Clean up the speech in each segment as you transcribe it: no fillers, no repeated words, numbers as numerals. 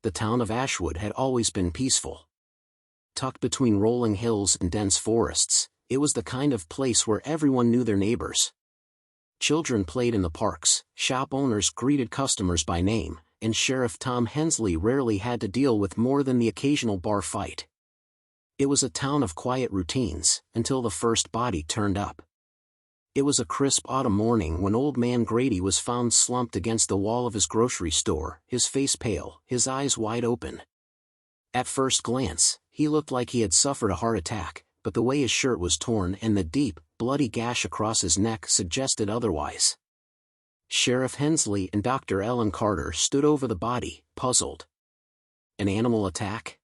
The town of Ashwood had always been peaceful. Tucked between rolling hills and dense forests, it was the kind of place where everyone knew their neighbors. Children played in the parks, shop owners greeted customers by name, and Sheriff Tom Hensley rarely had to deal with more than the occasional bar fight. It was a town of quiet routines, until the first body turned up. It was a crisp autumn morning when Old Man Grady was found slumped against the wall of his grocery store, his face pale, his eyes wide open. At first glance, he looked like he had suffered a heart attack, but the way his shirt was torn and the deep, bloody gash across his neck suggested otherwise. Sheriff Hensley and Dr. Ellen Carter stood over the body, puzzled. An animal attack?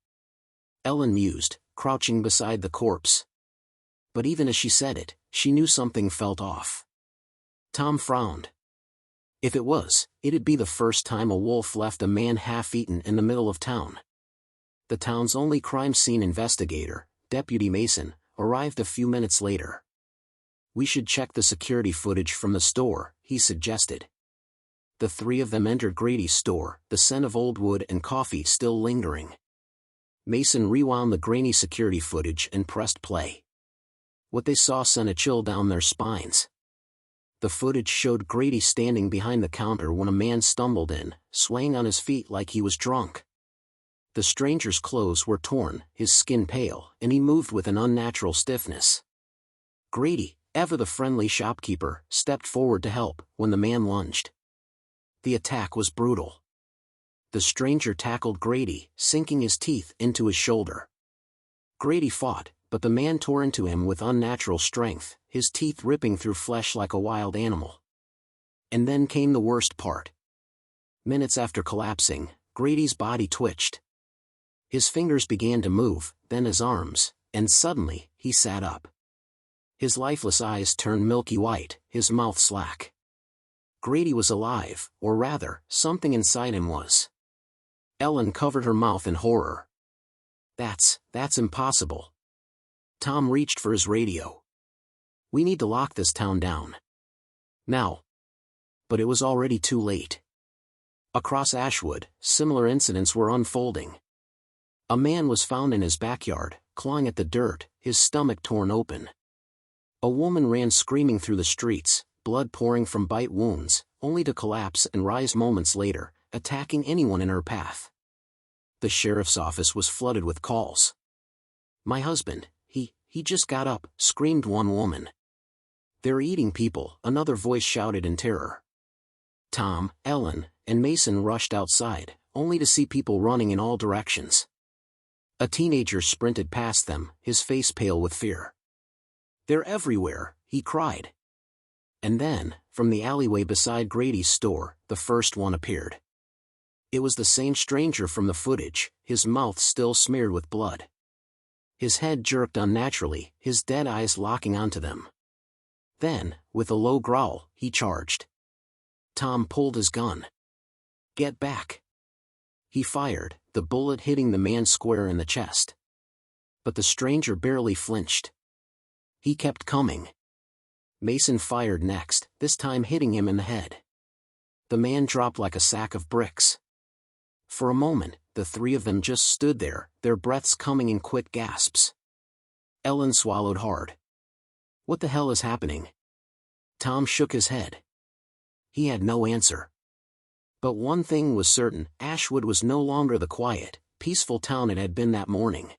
Ellen mused, crouching beside the corpse. But even as she said it, she knew something felt off. Tom frowned. If it was, it'd be the first time a wolf left a man half-eaten in the middle of town. The town's only crime scene investigator, Deputy Mason, arrived a few minutes later. "We should check the security footage from the store," he suggested. The three of them entered Grady's store, the scent of old wood and coffee still lingering. Mason rewound the grainy security footage and pressed play. What they saw sent a chill down their spines. The footage showed Grady standing behind the counter when a man stumbled in, swaying on his feet like he was drunk. The stranger's clothes were torn, his skin pale, and he moved with an unnatural stiffness. Grady, ever the friendly shopkeeper, stepped forward to help when the man lunged. The attack was brutal. The stranger tackled Grady, sinking his teeth into his shoulder. Grady fought, but the man tore into him with unnatural strength, his teeth ripping through flesh like a wild animal. And then came the worst part. Minutes after collapsing, Grady's body twitched. His fingers began to move, then his arms, and suddenly, he sat up. His lifeless eyes turned milky white, his mouth slack. Grady was alive, or rather, something inside him was. Ellen covered her mouth in horror. That's impossible." Tom reached for his radio. "We need to lock this town down. Now." But it was already too late. Across Ashwood, similar incidents were unfolding. A man was found in his backyard, clawing at the dirt, his stomach torn open. A woman ran screaming through the streets, blood pouring from bite wounds, only to collapse and rise moments later, attacking anyone in her path. The sheriff's office was flooded with calls. "My husband, he just got up," screamed one woman. "They're eating people," another voice shouted in terror. Tom, Ellen, and Mason rushed outside, only to see people running in all directions. A teenager sprinted past them, his face pale with fear. "They're everywhere," he cried. And then, from the alleyway beside Grady's store, the first one appeared. It was the same stranger from the footage, his mouth still smeared with blood. His head jerked unnaturally, his dead eyes locking onto them. Then, with a low growl, he charged. Tom pulled his gun. "Get back." He fired, the bullet hitting the man square in the chest. But the stranger barely flinched. He kept coming. Mason fired next, this time hitting him in the head. The man dropped like a sack of bricks. For a moment, the three of them just stood there, their breaths coming in quick gasps. Ellen swallowed hard. "What the hell is happening?" Tom shook his head. He had no answer. But one thing was certain, Ashwood was no longer the quiet, peaceful town it had been that morning.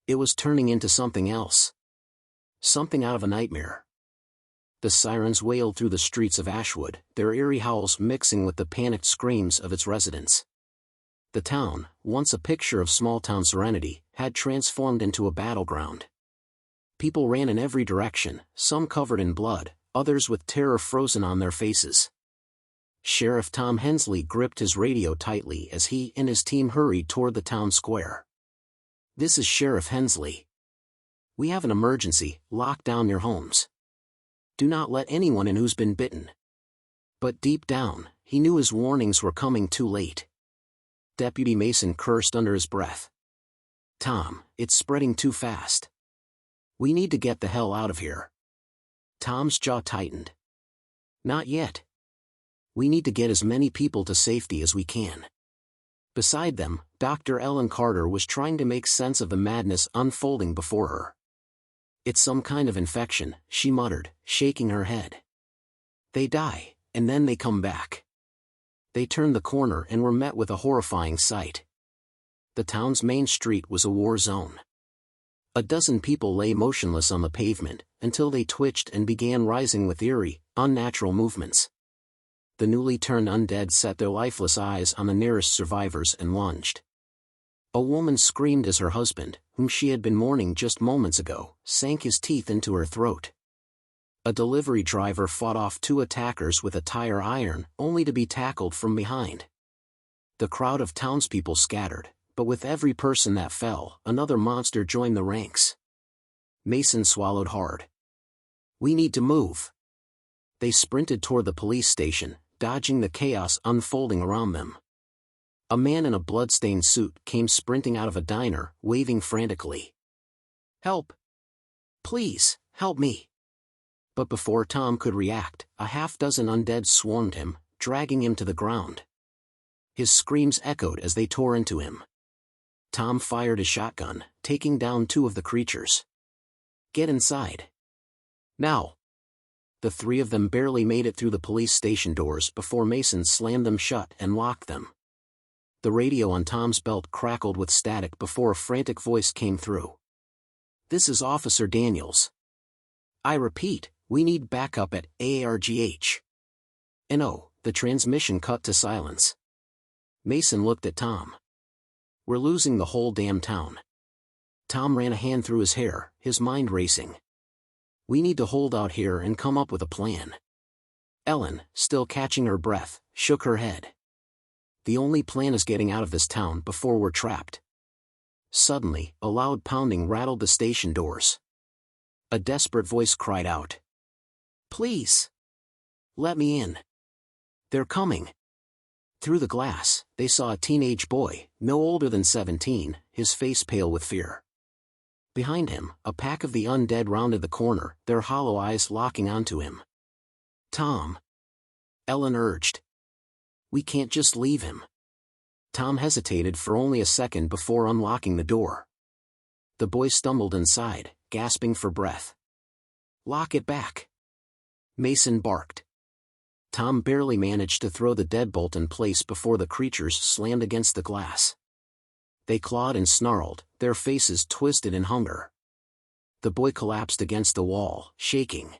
It was turning into something else. Something out of a nightmare. The sirens wailed through the streets of Ashwood, their eerie howls mixing with the panicked screams of its residents. The town, once a picture of small-town serenity, had transformed into a battleground. People ran in every direction, some covered in blood, others with terror frozen on their faces. Sheriff Tom Hensley gripped his radio tightly as he and his team hurried toward the town square. "This is Sheriff Hensley. We have an emergency, lock down your homes. Do not let anyone in who's been bitten." But deep down, he knew his warnings were coming too late. Deputy Mason cursed under his breath. "Tom, it's spreading too fast. We need to get the hell out of here." Tom's jaw tightened. "Not yet. We need to get as many people to safety as we can. Beside them, Dr. Ellen Carter was trying to make sense of the madness unfolding before her. "It's some kind of infection," she muttered, shaking her head. "They die, and then they come back." They turned the corner and were met with a horrifying sight. The town's main street was a war zone. A dozen people lay motionless on the pavement, until they twitched and began rising with eerie, unnatural movements. The newly turned undead set their lifeless eyes on the nearest survivors and lunged. A woman screamed as her husband, whom she had been mourning just moments ago, sank his teeth into her throat. A delivery driver fought off two attackers with a tire iron, only to be tackled from behind. The crowd of townspeople scattered, but with every person that fell, another monster joined the ranks. Mason swallowed hard. "We need to move." They sprinted toward the police station, dodging the chaos unfolding around them. A man in a blood-stained suit came sprinting out of a diner, waving frantically. "Help! Please, help me!" But before Tom could react, a half-dozen undead swarmed him, dragging him to the ground. His screams echoed as they tore into him. Tom fired a shotgun, taking down two of the creatures. "Get inside. Now!" The three of them barely made it through the police station doors before Mason slammed them shut and locked them. The radio on Tom's belt crackled with static before a frantic voice came through. "This is Officer Daniels. I repeat, we need backup at ARGH." And oh, the transmission cut to silence. Mason looked at Tom. "We're losing the whole damn town." Tom ran a hand through his hair, his mind racing. "We need to hold out here and come up with a plan." Ellen, still catching her breath, shook her head. "The only plan is getting out of this town before we're trapped." Suddenly, a loud pounding rattled the station doors. A desperate voice cried out. "Please! Let me in! They're coming!" Through the glass, they saw a teenage boy, no older than 17, his face pale with fear. Behind him, a pack of the undead rounded the corner, their hollow eyes locking onto him. "Tom!" Ellen urged. "We can't just leave him." Tom hesitated for only a second before unlocking the door. The boy stumbled inside, gasping for breath. "Lock it back!" Mason barked. Tom barely managed to throw the deadbolt in place before the creatures slammed against the glass. They clawed and snarled, their faces twisted in hunger. The boy collapsed against the wall, shaking.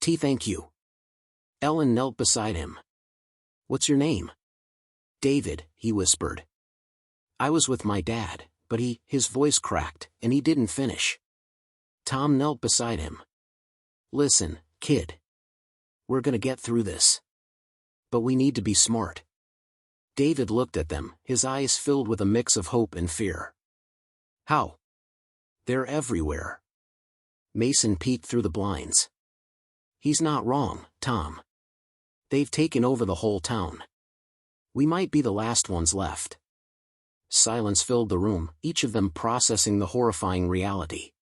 Thank you." Ellen knelt beside him. "What's your name?" "David," he whispered. "I was with my dad, but his voice cracked, and he didn't finish." Tom knelt beside him. "Listen, kid. We're gonna get through this. But we need to be smart." David looked at them, his eyes filled with a mix of hope and fear. "How?" "They're everywhere." Mason peeked through the blinds. "He's not wrong, Tom. They've taken over the whole town. We might be the last ones left." Silence filled the room, each of them processing the horrifying reality.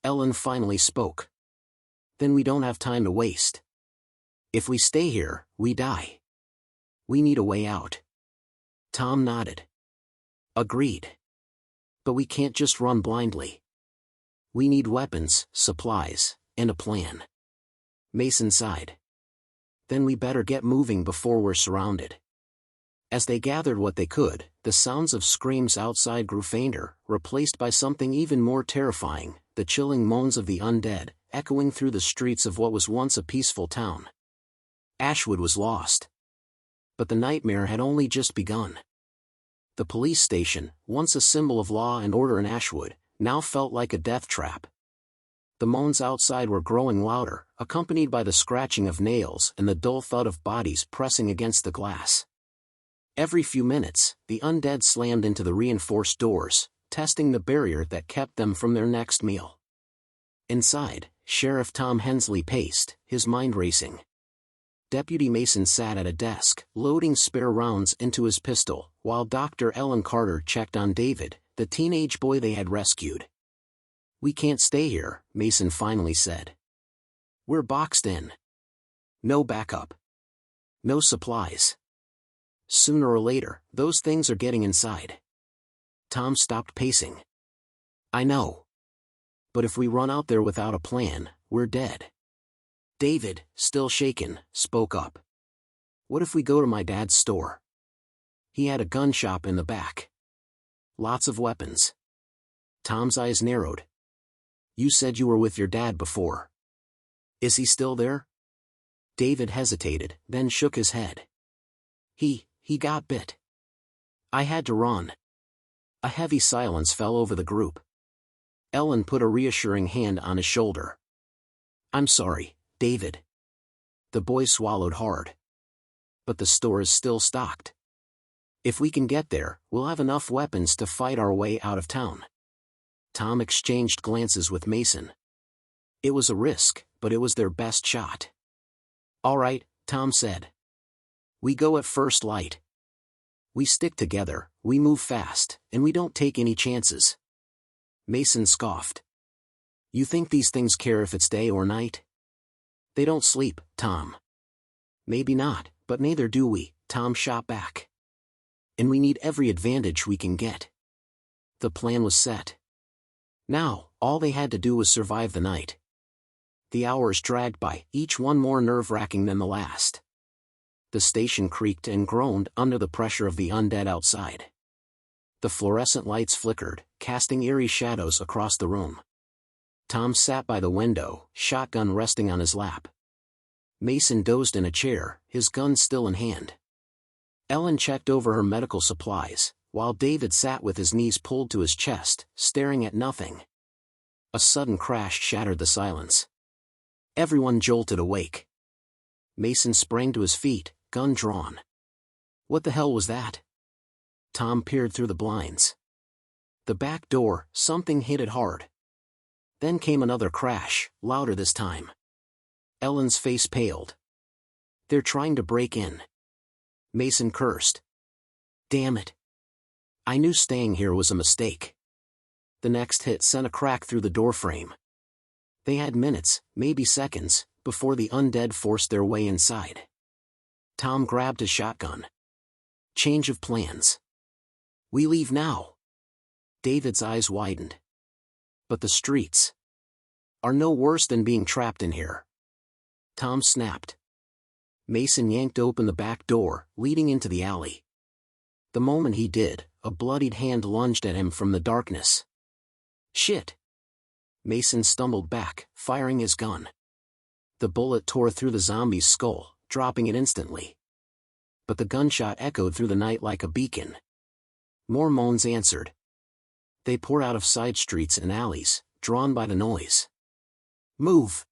Ellen finally spoke. "Then we don't have time to waste. If we stay here, we die. We need a way out." Tom nodded. "Agreed. But we can't just run blindly. We need weapons, supplies, and a plan." Mason sighed. "Then we better get moving before we're surrounded." As they gathered what they could, the sounds of screams outside grew fainter, replaced by something even more terrifying, the chilling moans of the undead, echoing through the streets of what was once a peaceful town. Ashwood was lost. But the nightmare had only just begun. The police station, once a symbol of law and order in Ashwood, now felt like a death trap. The moans outside were growing louder, accompanied by the scratching of nails and the dull thud of bodies pressing against the glass. Every few minutes, the undead slammed into the reinforced doors, testing the barrier that kept them from their next meal. Inside, Sheriff Tom Hensley paced, his mind racing. Deputy Mason sat at a desk, loading spare rounds into his pistol, while Dr. Ellen Carter checked on David, the teenage boy they had rescued. "We can't stay here," Mason finally said. "We're boxed in. No backup. No supplies. Sooner or later, those things are getting inside. Tom stopped pacing. I know. But if we run out there without a plan, we're dead. David, still shaken, spoke up. What if we go to my dad's store? He had a gun shop in the back. Lots of weapons. Tom's eyes narrowed. You said you were with your dad before. Is he still there? David hesitated, then shook his head. He got bit. I had to run. A heavy silence fell over the group. Ellen put a reassuring hand on his shoulder. I'm sorry, David. The boy swallowed hard. But the store is still stocked. If we can get there, we'll have enough weapons to fight our way out of town. Tom exchanged glances with Mason. It was a risk, but it was their best shot. All right, Tom said. We go at first light. We stick together, we move fast, and we don't take any chances. Mason scoffed. You think these things care if it's day or night? They don't sleep, Tom. Maybe not, but neither do we, Tom shot back. And we need every advantage we can get. The plan was set. Now, all they had to do was survive the night. The hours dragged by, each one more nerve-wracking than the last. The station creaked and groaned under the pressure of the undead outside. The fluorescent lights flickered, casting eerie shadows across the room. Tom sat by the window, shotgun resting on his lap. Mason dozed in a chair, his gun still in hand. Ellen checked over her medical supplies, while David sat with his knees pulled to his chest, staring at nothing. A sudden crash shattered the silence. Everyone jolted awake. Mason sprang to his feet, gun drawn. What the hell was that? Tom peered through the blinds. The back door, something hit it hard. Then came another crash, louder this time. Ellen's face paled. They're trying to break in. Mason cursed. Damn it. I knew staying here was a mistake. The next hit sent a crack through the doorframe. They had minutes, maybe seconds, before the undead forced their way inside. Tom grabbed his shotgun. Change of plans. We leave now. David's eyes widened. But the streets are no worse than being trapped in here. Tom snapped. Mason yanked open the back door, leading into the alley. The moment he did, a bloodied hand lunged at him from the darkness. Shit! Mason stumbled back, firing his gun. The bullet tore through the zombie's skull, dropping it instantly. But the gunshot echoed through the night like a beacon. More moans answered. They poured out of side streets and alleys, drawn by the noise. Move!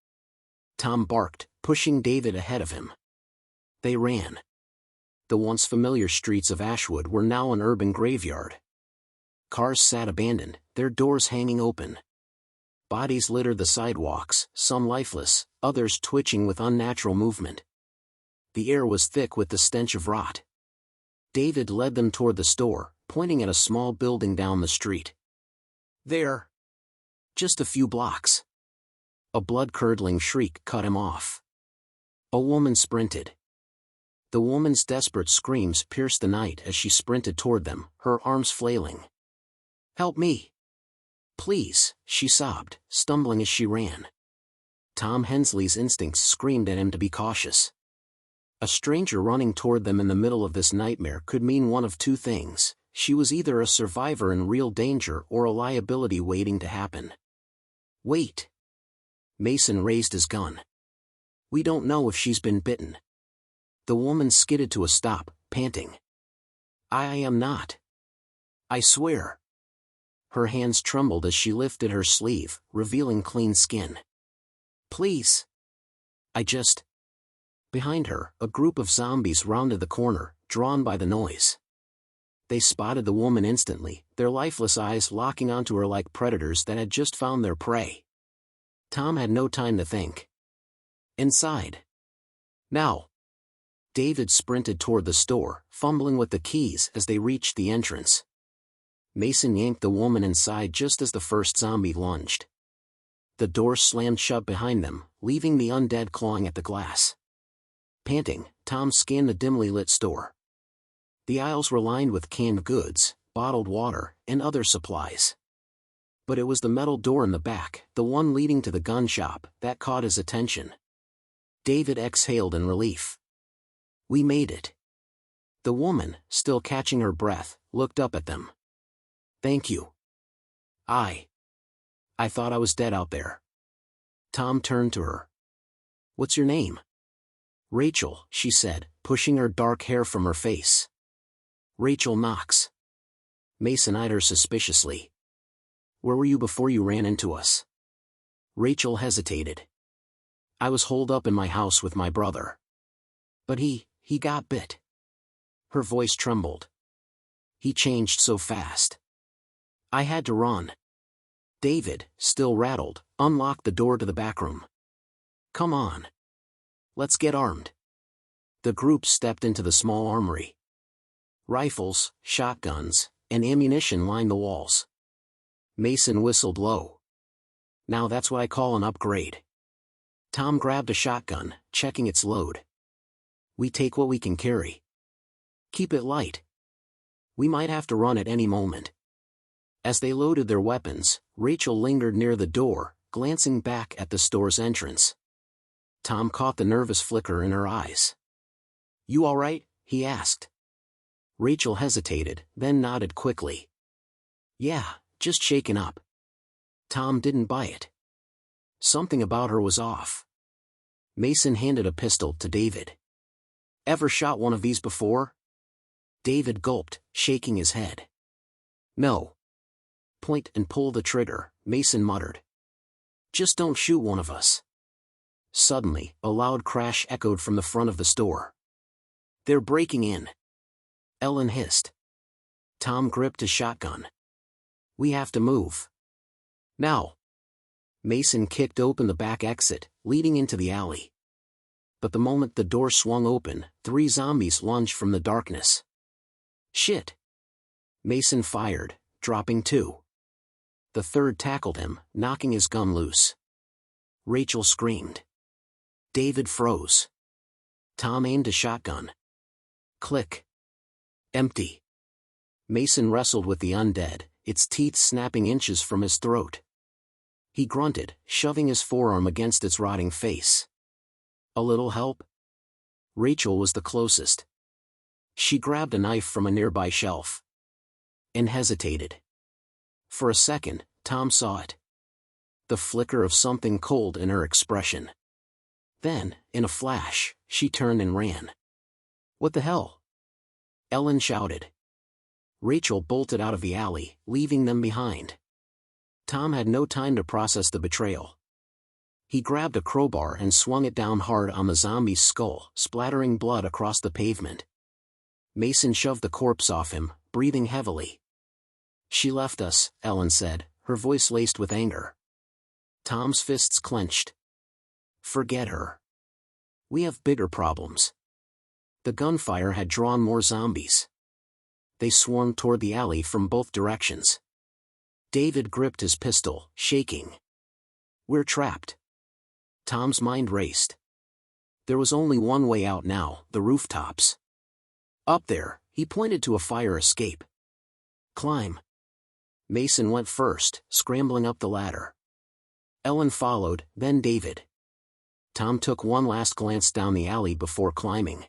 Tom barked, pushing David ahead of him. They ran. The once familiar streets of Ashwood were now an urban graveyard. Cars sat abandoned, their doors hanging open. Bodies littered the sidewalks, some lifeless, others twitching with unnatural movement. The air was thick with the stench of rot. David led them toward the store, pointing at a small building down the street. There. Just a few blocks. A blood-curdling shriek cut him off. A woman sprinted. The woman's desperate screams pierced the night as she sprinted toward them, her arms flailing. Help me! Please, she sobbed, stumbling as she ran. Tom Hensley's instincts screamed at him to be cautious. A stranger running toward them in the middle of this nightmare could mean one of two things. She was either a survivor in real danger or a liability waiting to happen. Wait! Mason raised his gun. We don't know if she's been bitten. The woman skidded to a stop, panting. I am not. I swear. Her hands trembled as she lifted her sleeve, revealing clean skin. Please. Behind her, a group of zombies rounded the corner, drawn by the noise. They spotted the woman instantly, their lifeless eyes locking onto her like predators that had just found their prey. Tom had no time to think. Inside. Now. David sprinted toward the store, fumbling with the keys as they reached the entrance. Mason yanked the woman inside just as the first zombie lunged. The door slammed shut behind them, leaving the undead clawing at the glass. Panting, Tom scanned the dimly lit store. The aisles were lined with canned goods, bottled water, and other supplies. But it was the metal door in the back, the one leading to the gun shop, that caught his attention. David exhaled in relief. We made it. The woman, still catching her breath, looked up at them. Thank you. I thought I was dead out there. Tom turned to her. What's your name? Rachel, she said, pushing her dark hair from her face. Rachel Knox. Mason eyed her suspiciously. Where were you before you ran into us? Rachel hesitated. I was holed up in my house with my brother. But he got bit. Her voice trembled. He changed so fast. I had to run. David, still rattled, unlocked the door to the back room. Come on. Let's get armed. The group stepped into the small armory. Rifles, shotguns, and ammunition lined the walls. Mason whistled low. Now that's what I call an upgrade. Tom grabbed a shotgun, checking its load. We take what we can carry. Keep it light. We might have to run at any moment. As they loaded their weapons, Rachel lingered near the door, glancing back at the store's entrance. Tom caught the nervous flicker in her eyes. You all right? He asked. Rachel hesitated, then nodded quickly. Yeah, just shaken up. Tom didn't buy it. Something about her was off. Mason handed a pistol to David. Ever shot one of these before? David gulped, shaking his head. No. Point and pull the trigger, Mason muttered. Just don't shoot one of us. Suddenly, a loud crash echoed from the front of the store. They're breaking in. Ellen hissed. Tom gripped his shotgun. We have to move. Now. Mason kicked open the back exit, leading into the alley. But the moment the door swung open, 3 zombies lunged from the darkness. Shit. Mason fired, dropping 2. The third tackled him, knocking his gun loose. Rachel screamed. David froze. Tom aimed a shotgun. Click. Empty. Mason wrestled with the undead, its teeth snapping inches from his throat. He grunted, shoving his forearm against its rotting face. A little help? Rachel was the closest. She grabbed a knife from a nearby shelf. And hesitated. For a second, Tom saw it. The flicker of something cold in her expression. Then, in a flash, she turned and ran. What the hell? Ellen shouted. Rachel bolted out of the alley, leaving them behind. Tom had no time to process the betrayal. He grabbed a crowbar and swung it down hard on the zombie's skull, splattering blood across the pavement. Mason shoved the corpse off him, breathing heavily. She left us, Ellen said, her voice laced with anger. Tom's fists clenched. Forget her. We have bigger problems. The gunfire had drawn more zombies. They swarmed toward the alley from both directions. David gripped his pistol, shaking. We're trapped. Tom's mind raced. There was only one way out now, the rooftops. Up there, he pointed to a fire escape. Climb. Mason went first, scrambling up the ladder. Ellen followed, then David. Tom took one last glance down the alley before climbing.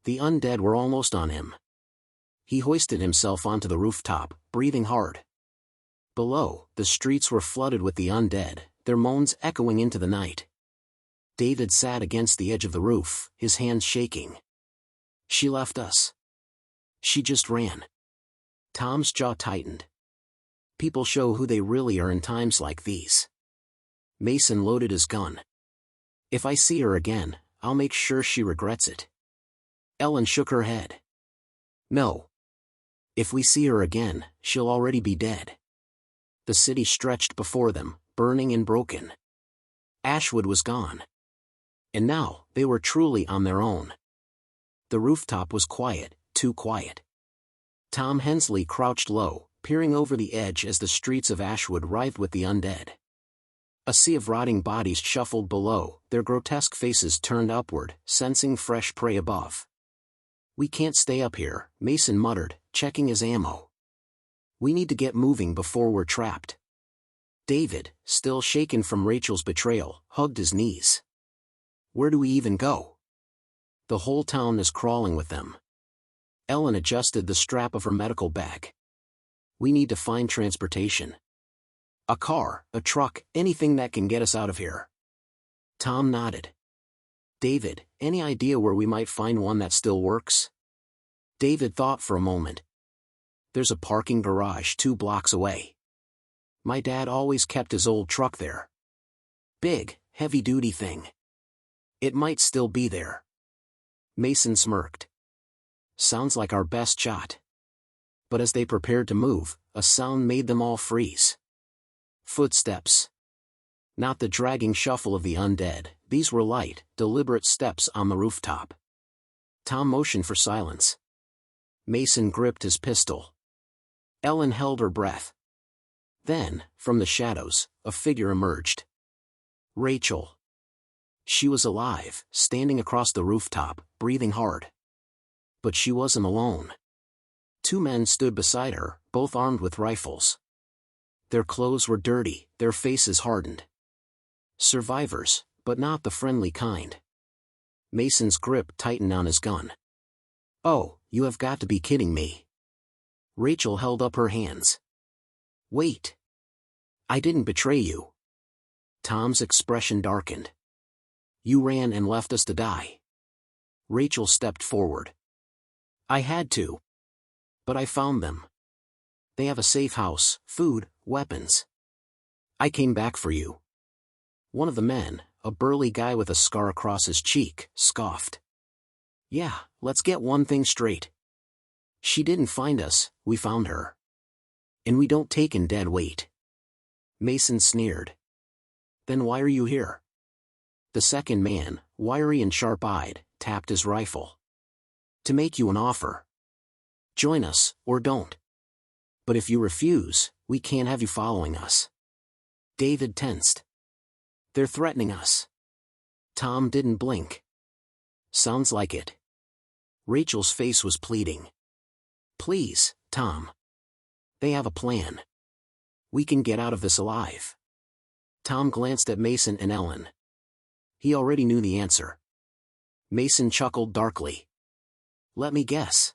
The undead were almost on him. He hoisted himself onto the rooftop, breathing hard. Below, the streets were flooded with the undead, their moans echoing into the night. David sat against the edge of the roof, his hands shaking. She left us. She just ran. Tom's jaw tightened. People show who they really are in times like these. Mason loaded his gun. If I see her again, I'll make sure she regrets it. Ellen shook her head. No. If we see her again, she'll already be dead. The city stretched before them, burning and broken. Ashwood was gone. And now, they were truly on their own. The rooftop was quiet, too quiet. Tom Hensley crouched low, peering over the edge as the streets of Ashwood writhed with the undead. A sea of rotting bodies shuffled below, their grotesque faces turned upward, sensing fresh prey above. "We can't stay up here," Mason muttered, checking his ammo. "We need to get moving before we're trapped." David, still shaken from Rachel's betrayal, hugged his knees. "Where do we even go? The whole town is crawling with them." Ellen adjusted the strap of her medical bag. "We need to find transportation. A car, a truck, anything that can get us out of here." Tom nodded. "David, any idea where we might find one that still works?" David thought for a moment. "There's a parking garage 2 blocks away. My dad always kept his old truck there. Big, heavy-duty thing. It might still be there." Mason smirked. "Sounds like our best shot." But as they prepared to move, a sound made them all freeze. Footsteps. Not the dragging shuffle of the undead, these were light, deliberate steps on the rooftop. Tom motioned for silence. Mason gripped his pistol. Ellen held her breath. Then, from the shadows, a figure emerged. Rachel. She was alive, standing across the rooftop, breathing hard. But she wasn't alone. 2 men stood beside her, both armed with rifles. Their clothes were dirty, their faces hardened. Survivors, but not the friendly kind. Mason's grip tightened on his gun. "Oh, you have got to be kidding me." Rachel held up her hands. "Wait. I didn't betray you." Tom's expression darkened. "You ran and left us to die." Rachel stepped forward. "I had to. But I found them. They have a safe house, food, weapons. I came back for you." One of the men, a burly guy with a scar across his cheek, scoffed. "Yeah, let's get one thing straight. She didn't find us, we found her. And we don't take in dead weight." Mason sneered. "Then why are you here?" The second man, wiry and sharp-eyed, tapped his rifle. "To make you an offer. Join us, or don't. But if you refuse, we can't have you following us." David tensed. "They're threatening us." Tom didn't blink. "Sounds like it." Rachel's face was pleading. "Please, Tom. They have a plan. We can get out of this alive." Tom glanced at Mason and Ellen. He already knew the answer. Mason chuckled darkly. "Let me guess.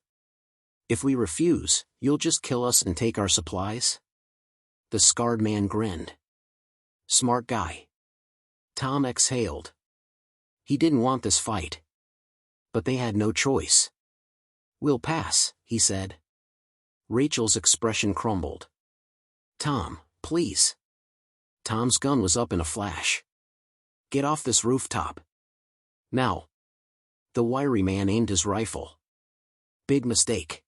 If we refuse, you'll just kill us and take our supplies?" The scarred man grinned. "Smart guy." Tom exhaled. He didn't want this fight. But they had no choice. "We'll pass," he said. Rachel's expression crumbled. "Tom, please." Tom's gun was up in a flash. "Get off this rooftop. Now." The wiry man aimed his rifle. Big mistake.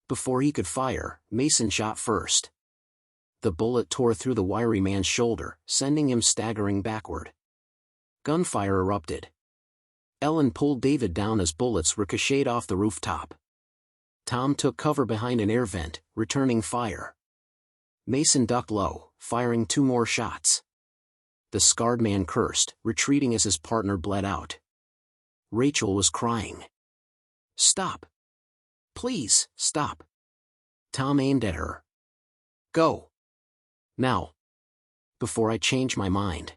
Before he could fire, Mason shot first. The bullet tore through the wiry man's shoulder, sending him staggering backward. Gunfire erupted. Ellen pulled David down as bullets ricocheted off the rooftop. Tom took cover behind an air vent, returning fire. Mason ducked low, firing 2 more shots. The scarred man cursed, retreating as his partner bled out. Rachel was crying. "Stop. Please, stop." Tom aimed at her. "Go. Now. Before I change my mind."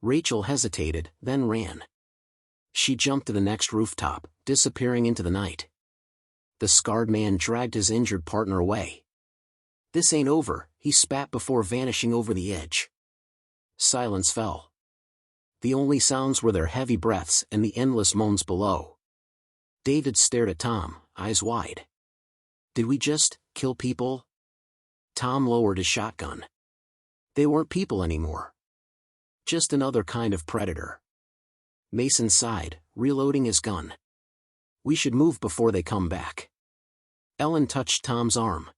Rachel hesitated, then ran. She jumped to the next rooftop, disappearing into the night. The scarred man dragged his injured partner away. "This ain't over," he spat before vanishing over the edge. Silence fell. The only sounds were their heavy breaths and the endless moans below. David stared at Tom, eyes wide. "Did we just kill people?" Tom lowered his shotgun. They weren't people anymore. Just another kind of predator. Mason sighed, reloading his gun. "We should move before they come back." Ellen touched Tom's arm.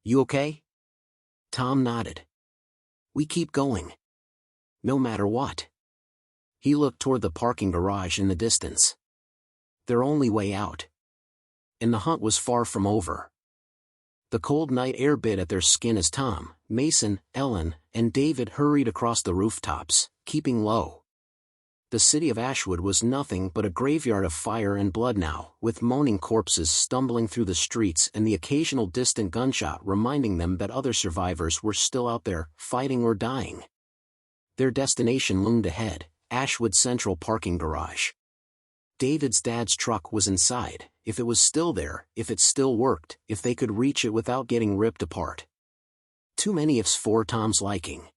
"You okay?" Tom nodded. "We keep going. No matter what." He looked toward the parking garage in the distance. Their only way out. And the hunt was far from over. The cold night air bit at their skin as Tom, Mason, Ellen, and David hurried across the rooftops, keeping low. The city of Ashwood was nothing but a graveyard of fire and blood now, with moaning corpses stumbling through the streets and the occasional distant gunshot reminding them that other survivors were still out there, fighting or dying. Their destination loomed ahead, Ashwood Central Parking Garage. David's dad's truck was inside, if it was still there, if it still worked, if they could reach it without getting ripped apart. Too many ifs for Tom's liking.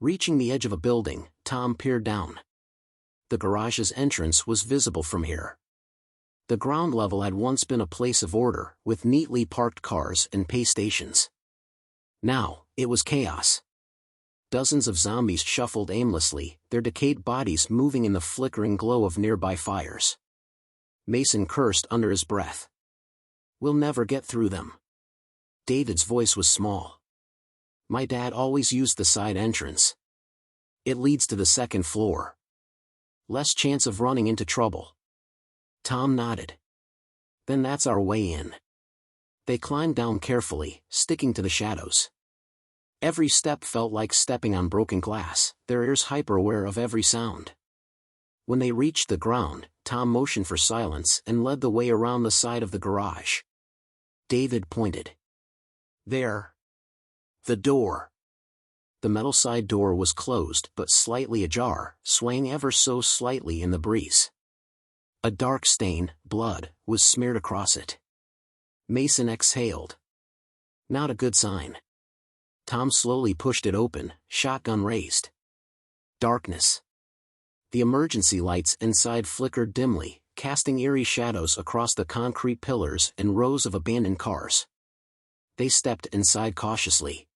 Reaching the edge of a building, Tom peered down. The garage's entrance was visible from here. The ground level had once been a place of order, with neatly parked cars and pay stations. Now, it was chaos. Dozens of zombies shuffled aimlessly, their decayed bodies moving in the flickering glow of nearby fires. Mason cursed under his breath. "We'll never get through them." David's voice was small. "My dad always used the side entrance. It leads to the second floor. Less chance of running into trouble." Tom nodded. "Then that's our way in." They climbed down carefully, sticking to the shadows. Every step felt like stepping on broken glass, their ears hyper-aware of every sound. When they reached the ground, Tom motioned for silence and led the way around the side of the garage. David pointed. "There. The door." The metal side door was closed but slightly ajar, swaying ever so slightly in the breeze. A dark stain, blood, was smeared across it. Mason exhaled. Not a good sign. Tom slowly pushed it open, shotgun raised. Darkness. The emergency lights inside flickered dimly, casting eerie shadows across the concrete pillars and rows of abandoned cars. They stepped inside cautiously.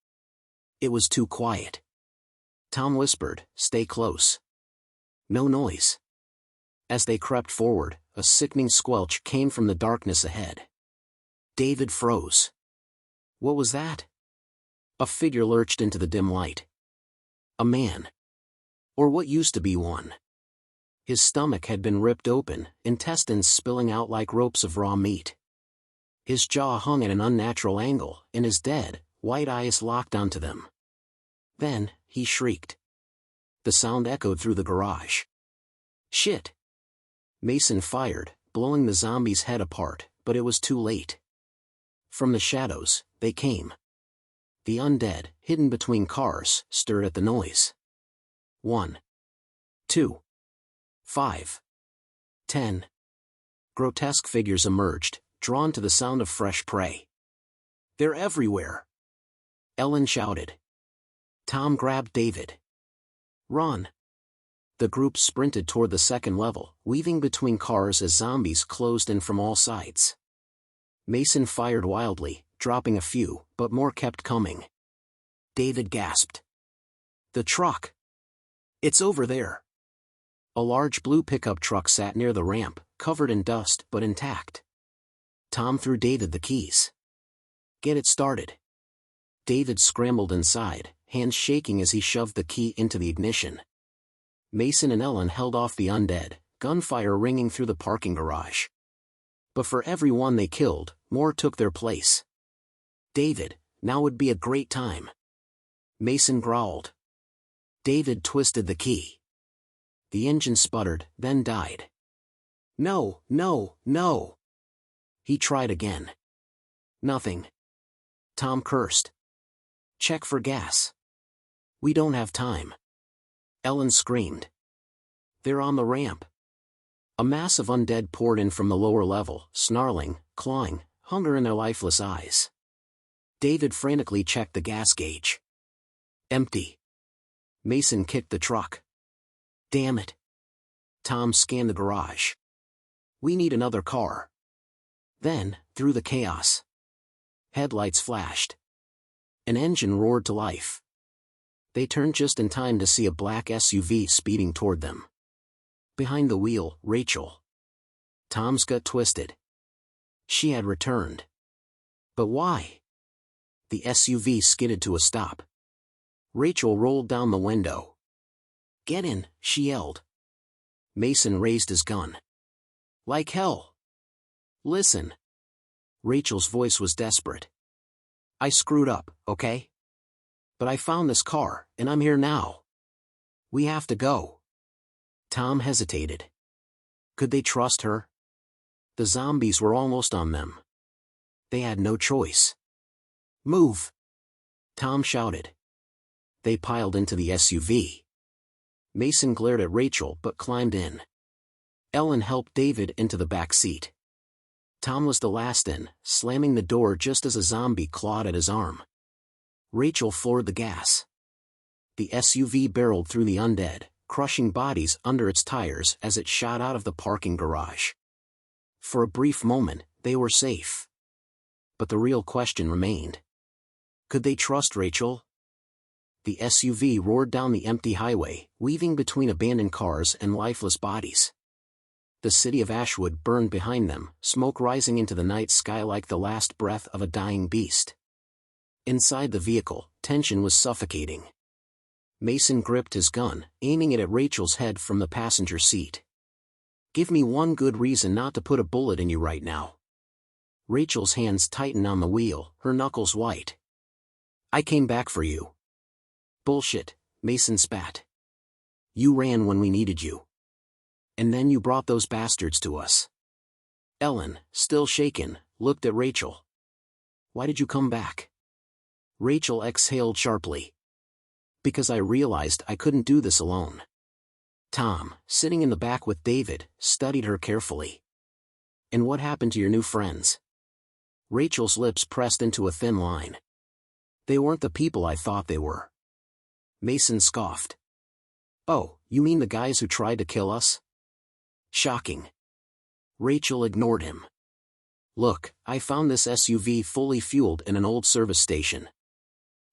It was too quiet. Tom whispered, "Stay close." No noise. As they crept forward, a sickening squelch came from the darkness ahead. David froze. What was that? A figure lurched into the dim light. A man. Or what used to be one. His stomach had been ripped open, intestines spilling out like ropes of raw meat. His jaw hung at an unnatural angle, and his dead, white eyes locked onto them. Then, he shrieked. The sound echoed through the garage. "Shit!" Mason fired, blowing the zombie's head apart, but it was too late. From the shadows, they came. The undead, hidden between cars, stirred at the noise. 1, 2, 5, 10. Grotesque figures emerged, drawn to the sound of fresh prey. "They're everywhere!" Ellen shouted. Tom grabbed David. "Run!" The group sprinted toward the second level, weaving between cars as zombies closed in from all sides. Mason fired wildly, dropping a few, but more kept coming. David gasped. "The truck! It's over there!" A large blue pickup truck sat near the ramp, covered in dust but intact. Tom threw David the keys. "Get it started." David scrambled inside, hands shaking as he shoved the key into the ignition. Mason and Ellen held off the undead, gunfire ringing through the parking garage. But for every one they killed, more took their place. "David, now would be a great time." Mason growled. David twisted the key. The engine sputtered, then died. "No, no, no!" He tried again. Nothing. Tom cursed. "Check for gas." "We don't have time." Ellen screamed. "They're on the ramp." A mass of undead poured in from the lower level, snarling, clawing, hunger in their lifeless eyes. David frantically checked the gas gauge. Empty. Mason kicked the truck. "Damn it." Tom scanned the garage. "We need another car." Then, through the chaos, headlights flashed. An engine roared to life. They turned just in time to see a black SUV speeding toward them. Behind the wheel, Rachel. Tom's gut twisted. She had returned. But why? The SUV skidded to a stop. Rachel rolled down the window. "Get in," she yelled. Mason raised his gun. "Like hell." "Listen." Rachel's voice was desperate. "I screwed up, okay? But I found this car, and I'm here now. We have to go." Tom hesitated. Could they trust her? The zombies were almost on them. They had no choice. Move! Tom shouted. They piled into the SUV. Mason glared at Rachel but climbed in. Ellen helped David into the back seat. Tom was the last in, slamming the door just as a zombie clawed at his arm. Rachel floored the gas. The SUV barreled through the undead, crushing bodies under its tires as it shot out of the parking garage. For a brief moment, they were safe. But the real question remained. Could they trust Rachel? The SUV roared down the empty highway, weaving between abandoned cars and lifeless bodies. The city of Ashwood burned behind them, smoke rising into the night sky like the last breath of a dying beast. Inside the vehicle, tension was suffocating. Mason gripped his gun, aiming it at Rachel's head from the passenger seat. Give me one good reason not to put a bullet in you right now. Rachel's hands tightened on the wheel, her knuckles white. I came back for you. Bullshit, Mason spat. You ran when we needed you. And then you brought those bastards to us. Ellen, still shaken, looked at Rachel. Why did you come back? Rachel exhaled sharply. Because I realized I couldn't do this alone. Tom, sitting in the back with David, studied her carefully. And what happened to your new friends? Rachel's lips pressed into a thin line. They weren't the people I thought they were. Mason scoffed. Oh, you mean the guys who tried to kill us? Shocking. Rachel ignored him. Look, I found this SUV fully fueled in an old service station.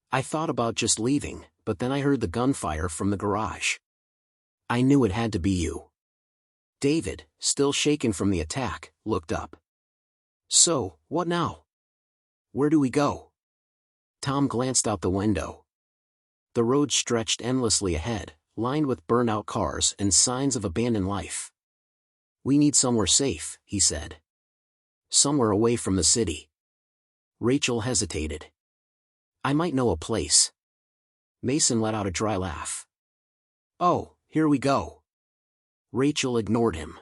I thought about just leaving, but then I heard the gunfire from the garage. I knew it had to be you. David, still shaken from the attack, looked up. So, what now? Where do we go? Tom glanced out the window. The road stretched endlessly ahead, lined with burned-out cars and signs of abandoned life. We need somewhere safe, he said. Somewhere away from the city. Rachel hesitated. I might know a place. Mason let out a dry laugh. Oh, here we go. Rachel ignored him.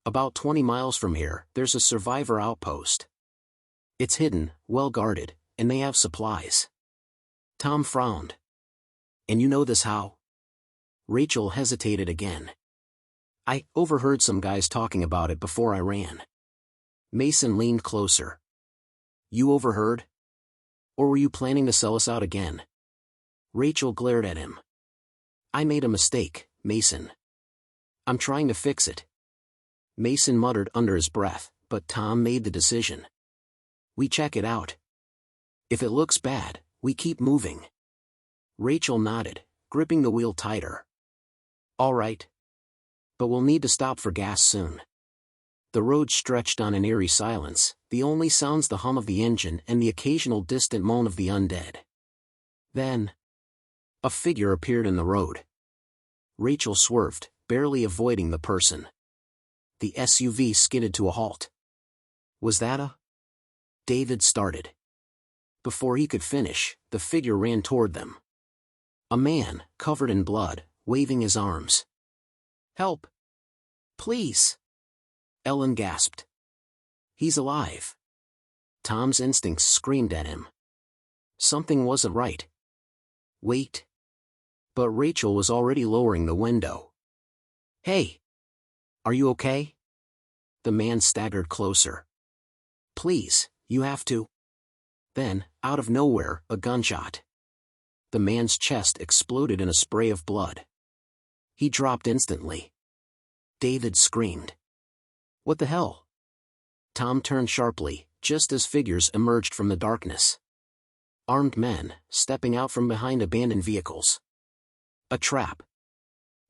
About 20 miles from here, there's a survivor outpost. It's hidden, well guarded, and they have supplies. Tom frowned. And you know this how? Rachel hesitated again. I overheard some guys talking about it before I ran. Mason leaned closer. You overheard? Or were you planning to sell us out again? Rachel glared at him. I made a mistake, Mason. I'm trying to fix it. Mason muttered under his breath, but Tom made the decision. We check it out. If it looks bad, we keep moving. Rachel nodded, gripping the wheel tighter. All right. But we'll need to stop for gas soon. The road stretched on an eerie silence, the only sounds the hum of the engine and the occasional distant moan of the undead. Then, a figure appeared in the road. Rachel swerved, barely avoiding the person. The SUV skidded to a halt. Was that a? David started. Before he could finish, the figure ran toward them. A man, covered in blood, waving his arms. Help! Please! Ellen gasped. He's alive. Tom's instincts screamed at him. Something wasn't right. Wait. But Rachel was already lowering the window. Hey! Are you okay? The man staggered closer. Please, you have to. Then, out of nowhere, a gunshot. The man's chest exploded in a spray of blood. He dropped instantly. David screamed. What the hell? Tom turned sharply, just as figures emerged from the darkness. Armed men, stepping out from behind abandoned vehicles. A trap.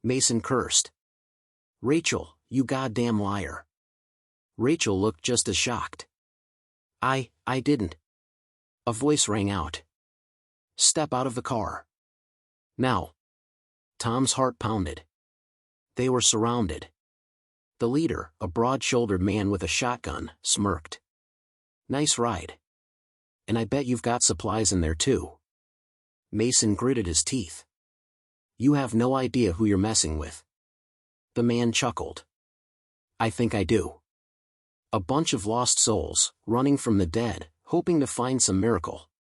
Mason cursed. Rachel, you goddamn liar. Rachel looked just as shocked. I didn't. A voice rang out. Step out of the car. Now. Tom's heart pounded. They were surrounded. The leader, a broad-shouldered man with a shotgun, smirked. Nice ride. And I bet you've got supplies in there too. Mason gritted his teeth. You have no idea who you're messing with. The man chuckled. I think I do. A bunch of lost souls, running from the dead, hoping to find some miracle.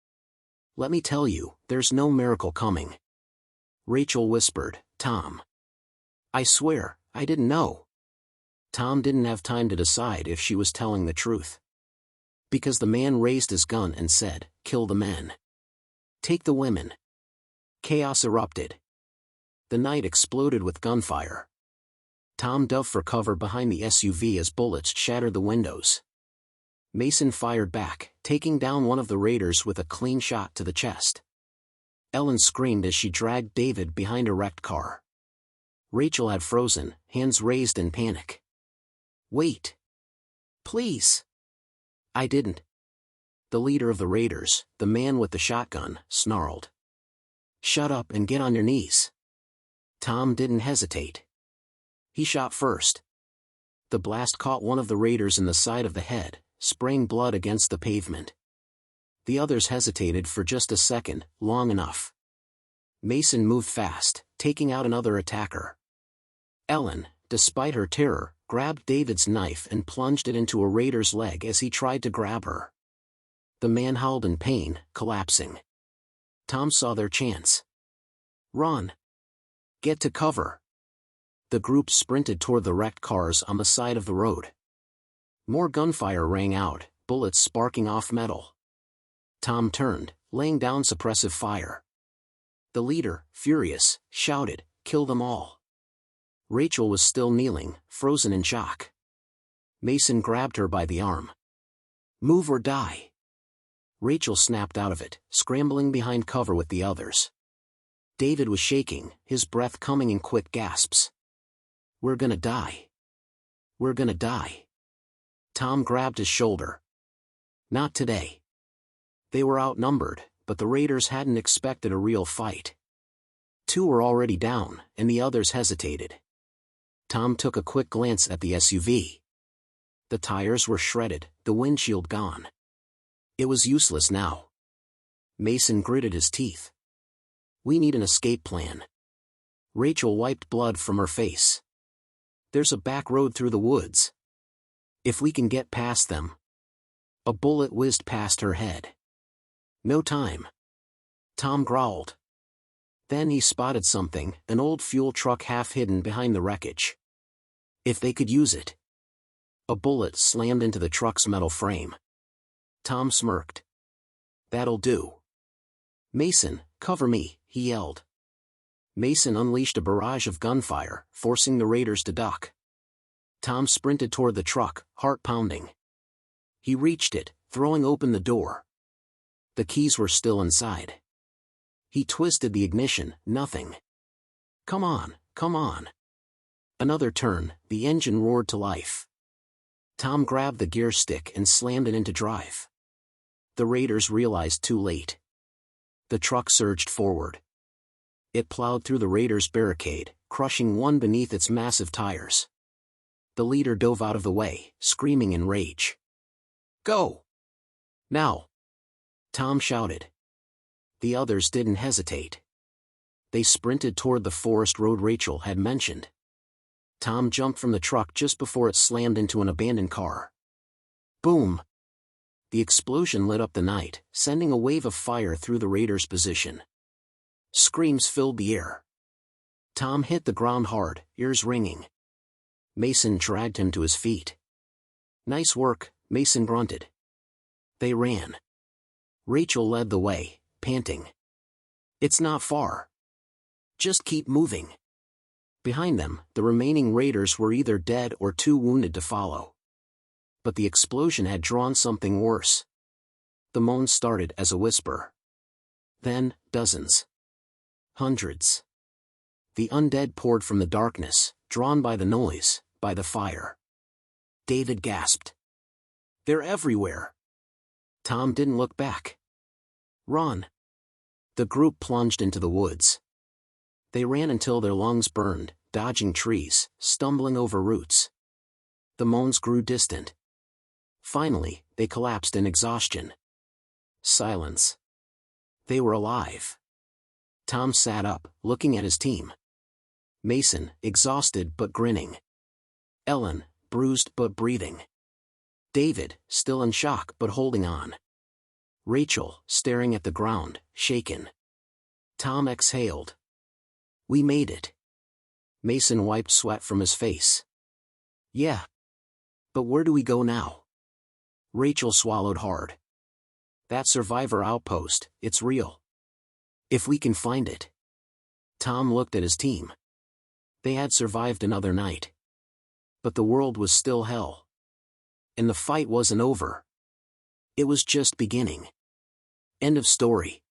Let me tell you, there's no miracle coming. Rachel whispered, Tom. I swear, I didn't know. Tom didn't have time to decide if she was telling the truth. Because the man raised his gun and said, kill the men. Take the women. Chaos erupted. The night exploded with gunfire. Tom dove for cover behind the SUV as bullets shattered the windows. Mason fired back, taking down one of the raiders with a clean shot to the chest. Ellen screamed as she dragged David behind a wrecked car. Rachel had frozen, hands raised in panic. Wait. Please. I didn't. The leader of the raiders, the man with the shotgun, snarled. Shut up and get on your knees. Tom didn't hesitate. He shot first. The blast caught one of the raiders in the side of the head, spraying blood against the pavement. The others hesitated for just a second, long enough. Mason moved fast, taking out another attacker. Ellen, despite her terror, grabbed David's knife and plunged it into a raider's leg as he tried to grab her. The man howled in pain, collapsing. Tom saw their chance. Run. Get to cover. The group sprinted toward the wrecked cars on the side of the road. More gunfire rang out, bullets sparking off metal. Tom turned, laying down suppressive fire. The leader, furious, shouted, kill them all. Rachel was still kneeling, frozen in shock. Mason grabbed her by the arm. Move or die. Rachel snapped out of it, scrambling behind cover with the others. David was shaking, his breath coming in quick gasps. We're gonna die. We're gonna die. Tom grabbed his shoulder. Not today. They were outnumbered, but the raiders hadn't expected a real fight. 2 were already down, and the others hesitated. Tom took a quick glance at the SUV. The tires were shredded, the windshield gone. It was useless now. Mason gritted his teeth. We need an escape plan. Rachel wiped blood from her face. There's a back road through the woods. If we can get past them. A bullet whizzed past her head. No time. Tom growled. Then he spotted something, an old fuel truck half hidden behind the wreckage. If they could use it. A bullet slammed into the truck's metal frame. Tom smirked. That'll do. Mason, cover me, he yelled. Mason unleashed a barrage of gunfire, forcing the raiders to duck. Tom sprinted toward the truck, heart pounding. He reached it, throwing open the door. The keys were still inside. He twisted the ignition, nothing. Come on, come on. Another turn, the engine roared to life. Tom grabbed the gear stick and slammed it into drive. The raiders realized too late. The truck surged forward. It plowed through the raiders' barricade, crushing one beneath its massive tires. The leader dove out of the way, screaming in rage. Go! Now! Tom shouted. The others didn't hesitate. They sprinted toward the forest road Rachel had mentioned. Tom jumped from the truck just before it slammed into an abandoned car. Boom! The explosion lit up the night, sending a wave of fire through the raiders' position. Screams filled the air. Tom hit the ground hard, ears ringing. Mason dragged him to his feet. Nice work, Mason grunted. They ran. Rachel led the way, panting. It's not far. Just keep moving. Behind them, the remaining raiders were either dead or too wounded to follow. But the explosion had drawn something worse. The moans started as a whisper. Then, dozens. Hundreds. The undead poured from the darkness, drawn by the noise, by the fire. David gasped. They're everywhere. Tom didn't look back. Run. The group plunged into the woods. They ran until their lungs burned, dodging trees, stumbling over roots. The moans grew distant. Finally, they collapsed in exhaustion. Silence. They were alive. Tom sat up, looking at his team. Mason, exhausted but grinning. Ellen, bruised but breathing. David, still in shock but holding on. Rachel, staring at the ground, shaken. Tom exhaled. We made it. Mason wiped sweat from his face. Yeah. But where do we go now? Rachel swallowed hard. That survivor outpost, it's real. If we can find it. Tom looked at his team. They had survived another night. But the world was still hell. And the fight wasn't over. It was just beginning. End of story.